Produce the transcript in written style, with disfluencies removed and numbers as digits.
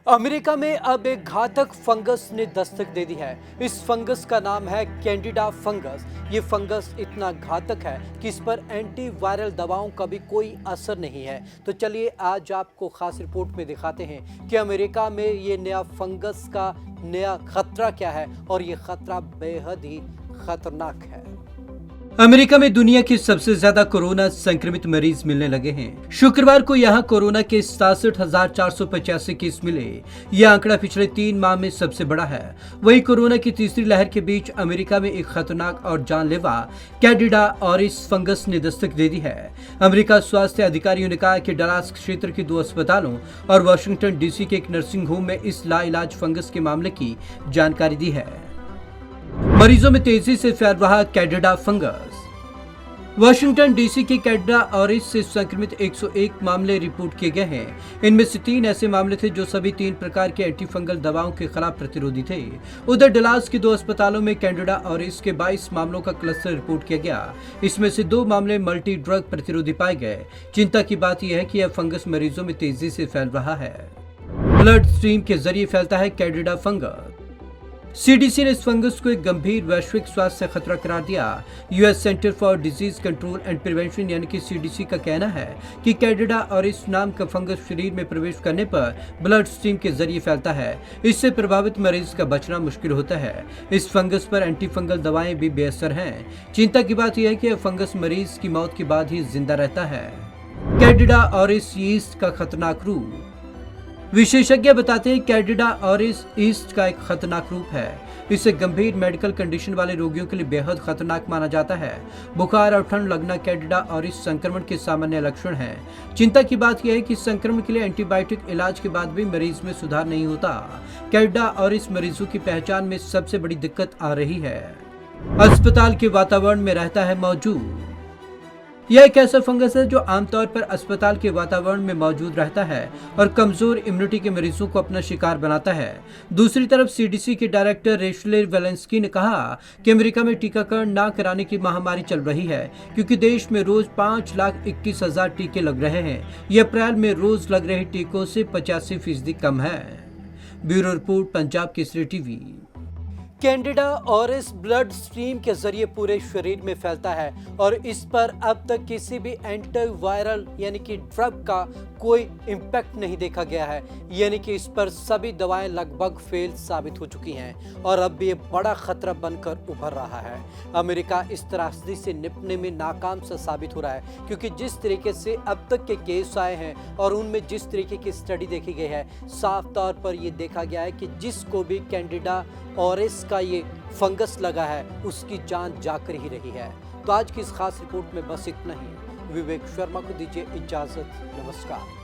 America में अब एक घातक फंगस ने दस्तक दे दी है। इस फंगस का नाम है कैंडिडा फंगस। ये फंगस इतना घातक है कि इस पर एंटीवायरल दवाओं का भी कोई असर नहीं है। तो चलिए आज आपको खास रिपोर्ट में दिखाते हैं कि अमेरिका में ये नया फंगस का नया खतरा क्या है और ये खतरा बेहद ही खतरनाक है। अमेरिका में दुनिया के सबसे ज्यादा कोरोना संक्रमित मरीज मिलने लगे हैं। शुक्रवार को यहां कोरोना के 67,485 केस मिले। यह आंकड़ा पिछले 3 माह में सबसे बड़ा है। वहीं कोरोना की तीसरी लहर के बीच अमेरिका में एक खतरनाक और जानलेवा कैंडिडा ऑरिस फंगस ने दस्तक दे दी है। अमेरिका स्वास्थ्य अधिकारियों ने कहा कि डलास क्षेत्र के 2 अस्पतालों और वाशिंगटन डीसी के एक नर्सिंग होम में इस लाइलाज फंगस के मामले की जानकारी दी है। मरीजों में तेजी से फैल रहा कैंडिडा फंगस। वाशिंगटन डीसी के कैंडिडा ऑरिस से संक्रमित 101 मामले रिपोर्ट किए गए हैं। इनमें से 3 ऐसे मामले थे जो सभी 3 प्रकार के एंटीफंगल दवाओं के खिलाफ प्रतिरोधी थे। उधर डलास के 2 अस्पतालों में कैंडिडा ऑरिस के 22 मामलों का क्लस्टर रिपोर्ट किया गया। इसमें से 2 मामले मल्टी ड्रग प्रतिरोधी पाए गए। चिंता की बात यह है कि यह फंगस मरीजों में तेजी से फैल रहा है। ब्लड स्ट्रीम के जरिए फैलता है कैंडिडा फंगस। सीडीसी ने इस फंगस को एक गंभीर वैश्विक स्वास्थ्य खतरा करार दिया। US centre for disease control and prevention यानी कि सीडीसी का कहना है कि कैंडिडा और इस नाम का फंगस शरीर में प्रवेश करने पर ब्लड स्ट्रीम के जरिए फैलता है। इससे प्रभावित मरीज का बचना मुश्किल होता है। इस फंगस पर एंटीफंगल दवाएं भी बेअसर हैं। चिंता की बात यह है कि यह फंगस मरीज की मौत के बाद ही जिंदा रहता है। कैंडिडा ऑरिस यीस्ट का खतरनाक रूप। विशेषज्ञ बताते हैं कैंडिडा ऑरिस यीस्ट का एक खतरनाक रूप है। इसे गंभीर मेडिकल कंडीशन वाले रोगियों के लिए बेहद खतरनाक माना जाता है। बुखार और ठंड लगना कैंडिडा ऑरिस संक्रमण के सामान्य लक्षण हैं। चिंता की बात यह है कि संक्रमण के लिए एंटीबायोटिक इलाज के बाद भी मरीज में सुधार नहीं होता। कैंडिडा ऑरिस मरीजों की पहचान में सबसे बड़ी दिक्कत आ रही है। अस्पताल के वातावरण में रहता है मौजूद। यह एक ऐसा फंगस है जो आमतौर पर अस्पताल के वातावरण में मौजूद रहता है और कमजोर इम्यूनिटी के मरीजों को अपना शिकार बनाता है। दूसरी तरफ सीडीसी के डायरेक्टर रेशले वेलेंस्की ने कहा कि अमेरिका में टीकाकरण न कराने की महामारी चल रही है क्योंकि देश में रोज 5,21,000 टीके लग रहे हैं। यह अप्रैल में रोज लग रहे टीकों से 85% कम है। Bureau report, Punjab Kesari TV. Candida orris blood stream के जरिए पूरे शरीर में फैलता है और इस पर अब तक किसी भी एंटीवायरल यानी कि ड्रग का कोई इम्पैक्ट नहीं देखा गया है। यानी कि इस पर सभी दवाएं लगभग फेल साबित हो चुकी हैं और अब ये बड़ा खतरा बनकर उभर रहा है। अमेरिका इस त्रासदी से निपटने में नाकाम सा साबित हो रहा है क्योंकि जिस तरीके से अब तक के केस आए हैं और उनमें जिस तरीके की स्टडी देखी गई है, साफ तौर पर यह देखा गया है कि जिसको भी कैंडिडा ऑरिस का ये फंगस लगा है उसकी जान जाकर ही रही है। तो आज की इस खास रिपोर्ट में बस इतना ही। विवेक शर्मा को दीजिए इजाजत। नमस्कार।